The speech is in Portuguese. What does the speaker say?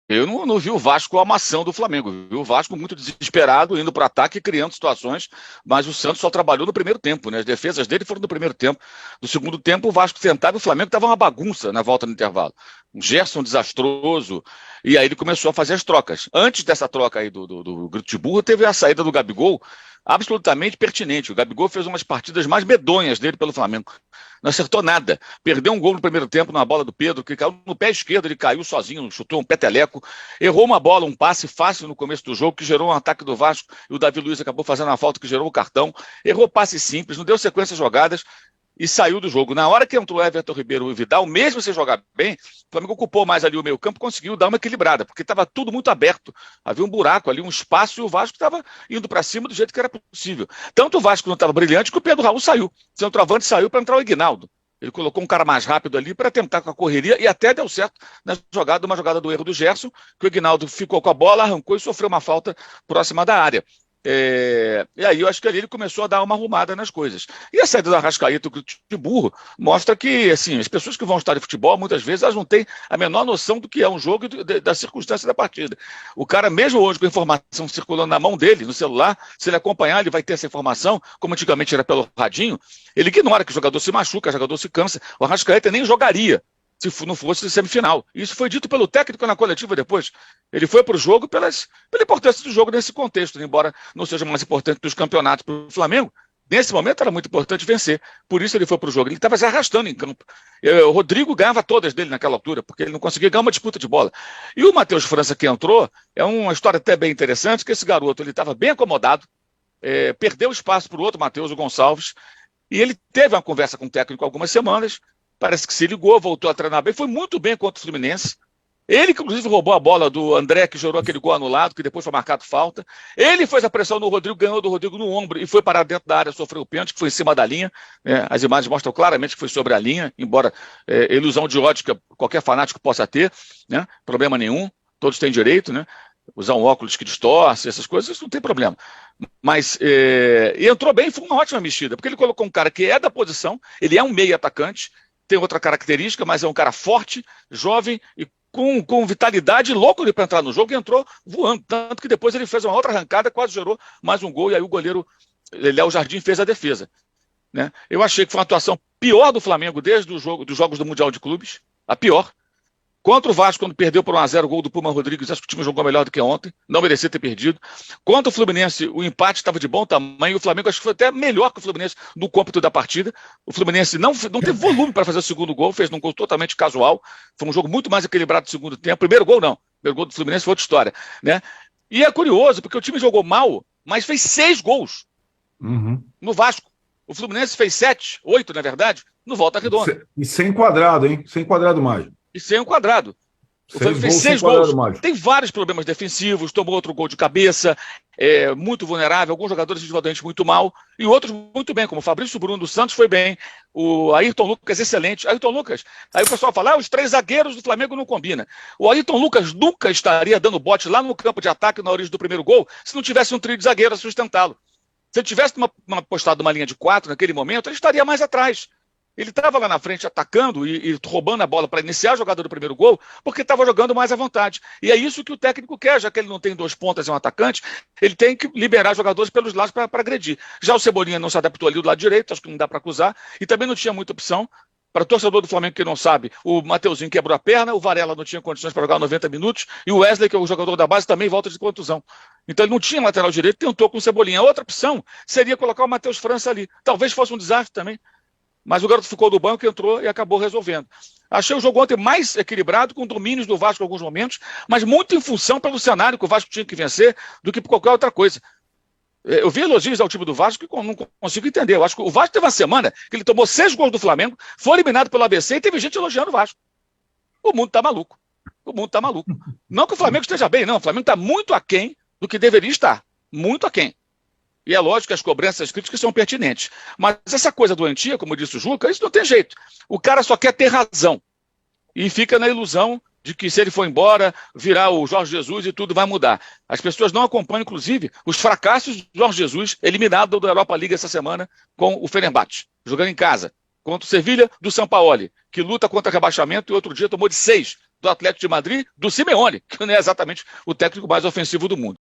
Eu não vi o Vasco amassando o Flamengo. Vi o Vasco muito desesperado, indo para o ataque, criando situações, mas o Santos só trabalhou no primeiro tempo, né? As defesas dele foram no primeiro tempo. No segundo tempo, o Vasco tentava e o Flamengo estava uma bagunça na volta no intervalo. Um Gerson desastroso, e aí ele começou a fazer as trocas. Antes dessa troca aí do Grito de Burro, teve a saída do Gabigol, absolutamente pertinente. O Gabigol fez umas partidas mais medonhas dele pelo Flamengo. Não acertou nada. Perdeu um gol no primeiro tempo na bola do Pedro, que caiu no pé esquerdo, ele caiu sozinho, chutou um peteleco, errou uma bola, um passe fácil no começo do jogo, que gerou um ataque do Vasco, e o Davi Luiz acabou fazendo a falta que gerou o cartão. Errou passe simples, não deu sequência às jogadas e saiu do jogo. Na hora que entrou Everton Ribeiro e Vidal, mesmo sem jogar bem, o Flamengo ocupou mais ali o meio campo, conseguiu dar uma equilibrada, porque estava tudo muito aberto. Havia um buraco ali, um espaço, e o Vasco estava indo para cima do jeito que era possível. Tanto o Vasco não estava brilhante que o Pedro Raul saiu. O centroavante saiu para entrar o Ignaldo. Ele colocou um cara mais rápido ali para tentar com a correria e até deu certo na jogada, uma jogada do erro do Gerson, que o Ignaldo ficou com a bola, arrancou e sofreu uma falta próxima da área. E aí eu acho que ali ele começou a dar uma arrumada nas coisas. E a saída do Arrascaeta de burro mostra que assim, as pessoas que vão estar de futebol, muitas vezes, elas não têm a menor noção do que é um jogo e da circunstância da partida. O cara, mesmo hoje com a informação circulando na mão dele, no celular, se ele acompanhar, ele vai ter essa informação, como antigamente era pelo radinho, ele ignora que o jogador se machuca, o jogador se cansa. O Arrascaeta nem jogaria se não fosse semifinal. Isso foi dito pelo técnico na coletiva depois. Ele foi para o jogo pela importância do jogo nesse contexto, embora não seja mais importante dos campeonatos para o Flamengo. Nesse momento era muito importante vencer. Por isso ele foi para o jogo. Ele estava se arrastando em campo. O Rodrigo ganhava todas dele naquela altura, porque ele não conseguia ganhar uma disputa de bola. E o Matheus França que entrou, é uma história até bem interessante, que esse garoto ele estava bem acomodado, perdeu espaço para o outro, Matheus Gonçalves, e ele teve uma conversa com o técnico há algumas semanas, parece que se ligou, voltou a treinar bem, foi muito bem contra o Fluminense. Ele, que inclusive, roubou a bola do André, que gerou aquele gol anulado, que depois foi marcado falta. Ele fez a pressão no Rodrigo, ganhou do Rodrigo no ombro e foi parar dentro da área, sofreu o pênalti, que foi em cima da linha. As imagens mostram claramente que foi sobre a linha, embora ilusão de ótica qualquer fanático possa ter, né? Problema nenhum, todos têm direito, né? Usar um óculos que distorce, essas coisas, isso não tem problema. Mas e entrou bem, foi uma ótima mexida, porque ele colocou um cara que é da posição, ele é um meio atacante, tem outra característica, mas é um cara forte, jovem e com vitalidade, louco para entrar no jogo, e entrou voando. Tanto que depois ele fez uma outra arrancada, quase gerou mais um gol, e aí o goleiro Léo Jardim fez a defesa. Né? Eu achei que foi uma atuação pior do Flamengo desde dos jogos do Mundial de Clubes, a pior. Contra o Vasco, quando perdeu por 1-0 o gol do Puma Rodrigues, acho que o time jogou melhor do que ontem, não merecia ter perdido. Contra o Fluminense, o empate estava de bom tamanho, o Flamengo acho que foi até melhor que o Fluminense no cômputo da partida. O Fluminense não teve volume para fazer o segundo gol, fez um gol totalmente casual, foi um jogo muito mais equilibrado no segundo tempo. Primeiro gol não, primeiro gol do Fluminense foi outra história. Né? E é curioso, porque o time jogou mal, mas fez 6 gols no Vasco. O Fluminense fez 7, 8 na verdade, no Volta Redonda. E sem quadrado, hein? Sem quadrado mágico. E sem um quadrado. O Flamengo fez 6 gols, tem vários problemas defensivos, tomou outro gol de cabeça, muito vulnerável, alguns jogadores individualmente muito mal, e outros muito bem, como o Fabrício Bruno dos Santos foi bem, o Ayrton Lucas excelente. Ayrton Lucas, aí o pessoal fala, os 3 zagueiros do Flamengo não combinam. O Ayrton Lucas nunca estaria dando bote lá no campo de ataque na origem do primeiro gol, se não tivesse um trio de zagueiros a sustentá-lo. Se ele tivesse postado uma linha de 4 naquele momento, ele estaria mais atrás. Ele estava lá na frente atacando e roubando a bola para iniciar a jogada do primeiro gol, porque estava jogando mais à vontade. E é isso que o técnico quer, já que ele não tem 2 pontas e um atacante, ele tem que liberar jogadores pelos lados para agredir. Já o Cebolinha não se adaptou ali do lado direito, acho que não dá para acusar, e também não tinha muita opção. Para o torcedor do Flamengo que não sabe, o Mateuzinho quebrou a perna, o Varela não tinha condições para jogar 90 minutos, e o Wesley, que é o jogador da base, também volta de contusão. Então ele não tinha lateral direito, tentou com o Cebolinha. A outra opção seria colocar o Matheus França ali. Talvez fosse um desastre também. Mas o garoto ficou do banco, entrou e acabou resolvendo. Achei o jogo ontem mais equilibrado, com domínios do Vasco em alguns momentos, mas muito em função pelo cenário que o Vasco tinha que vencer do que por qualquer outra coisa. Eu vi elogios ao time do Vasco que não consigo entender. Eu acho que o Vasco teve uma semana que ele tomou 6 gols do Flamengo, foi eliminado pelo ABC e teve gente elogiando o Vasco. O mundo está maluco. O mundo está maluco. Não que o Flamengo esteja bem, não. O Flamengo está muito aquém do que deveria estar. Muito aquém. E é lógico que as cobranças críticas são pertinentes. Mas essa coisa doentia, como disse o Juca, isso não tem jeito. O cara só quer ter razão. E fica na ilusão de que se ele for embora, virar o Jorge Jesus e tudo vai mudar. As pessoas não acompanham, inclusive, os fracassos do Jorge Jesus, eliminado da Europa League essa semana com o Fenerbahçe, jogando em casa, contra o Sevilha do Sampaoli, que luta contra rebaixamento e outro dia tomou de 6 do Atlético de Madrid, do Simeone, que não é exatamente o técnico mais ofensivo do mundo.